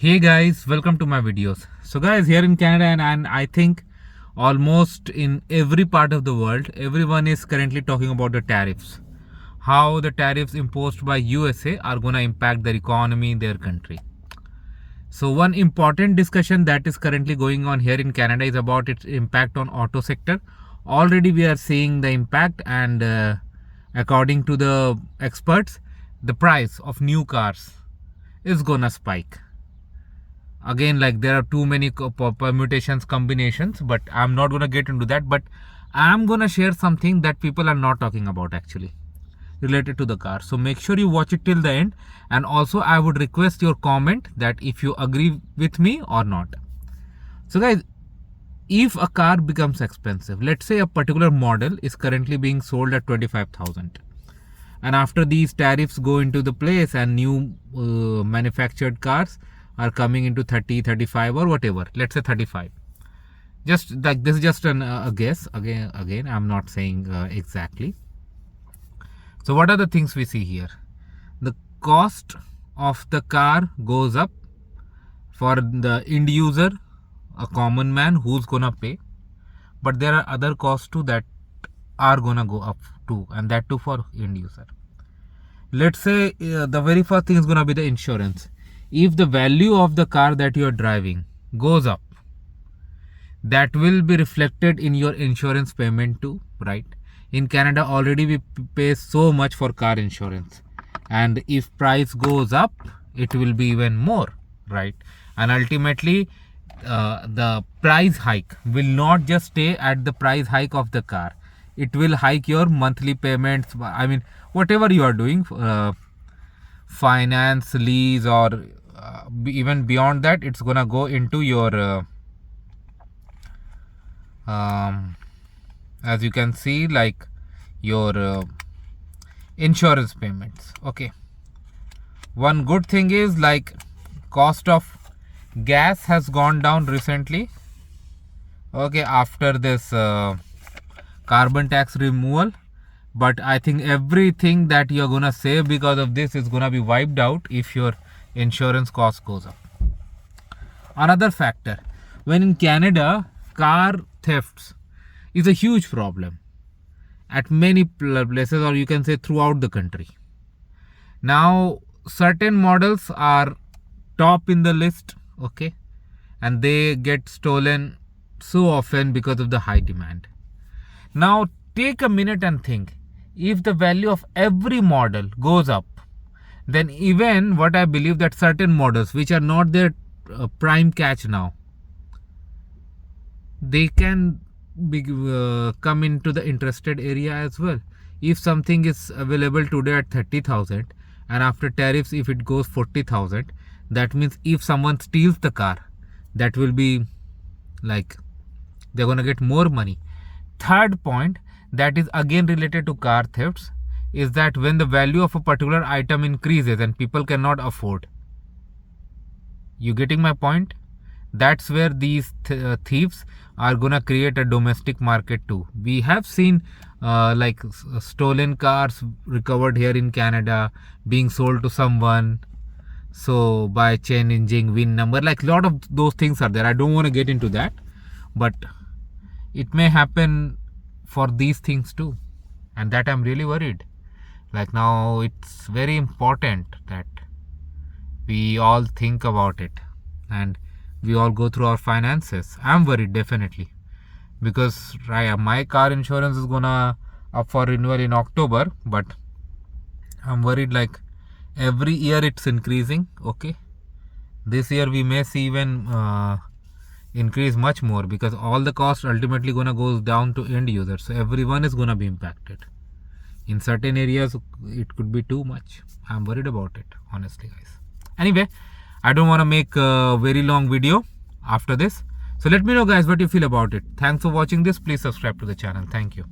Hey guys, welcome to my videos. So guys, here in Canada and I think almost in every part of the world, everyone is currently talking about the tariffs. How the tariffs imposed by USA are going to impact their economy in their country. So one important discussion that is currently going on here in Canada is about its impact on auto sector. Already we are seeing the impact, and according to the experts, the price of new cars is going to spike. Again, like, there are too many permutations, combinations, but I'm not going to get into that. But I'm going to share something that people are not talking about actually related to the car. So make sure you watch it till the end, and also I would request your comment that if you agree with me or not. So guys, if a car becomes expensive, let's say a particular model is currently being sold at 25,000, and after these tariffs go into the place and new manufactured cars are coming into 30, 35 or whatever, let's say 35. Just like this is just a guess. Again, I'm not saying exactly. So what are the things we see here? The cost of the car goes up for the end user, a common man who's gonna pay. But there are other costs too that are gonna go up too, and that too for end user. Let's say the very first thing is gonna be the insurance. If the value of the car that you are driving goes up, that will be reflected in your insurance payment too, right? In Canada already we pay so much for car insurance, and if price goes up, it will be even more, right? And ultimately the price hike will not just stay at the price hike of the car. It will hike your monthly payments. I mean, whatever you are doing, finance, lease, or even beyond that, it's gonna go into your as you can see, like your insurance payments. Okay, one good thing is, like, cost of gas has gone down recently, okay, after this carbon tax removal. But I think everything that you're gonna save because of this is gonna be wiped out if your insurance cost goes up. Another factor, when in Canada, car thefts is a huge problem at many places, or you can say throughout the country. Now certain models are top in the list, okay, and they get stolen so often because of the high demand. Now take a minute and think, if the value of every model goes up, then even what I believe that certain models which are not their prime catch now, they can be, come into the interested area as well. If something is available today at 30,000 and after tariffs if it goes 40,000, that means if someone steals the car, that will be like they're gonna get more money. Third point, that is again related to car thefts, is that when the value of a particular item increases and people cannot afford, you getting my point? That's where these thieves are gonna create a domestic market too. We have seen like stolen cars recovered here in Canada being sold to someone, so by changing VIN number, like a lot of those things are there. I don't want to get into that, but it may happen for these things too, and that I'm really worried. Like, now it's very important that we all think about it and we all go through our finances. I'm worried definitely, because my car insurance is gonna up for renewal in October, but I'm worried, like, every year it's increasing. Okay, this year we may see even increase much more, because all the costs ultimately gonna go down to end users, so everyone is gonna be impacted. In certain areas it could be too much. I'm worried about it, honestly, guys. Anyway, I don't want to make a very long video after this, so let me know, guys, what you feel about it. Thanks for watching this. Please subscribe to the channel. Thank you.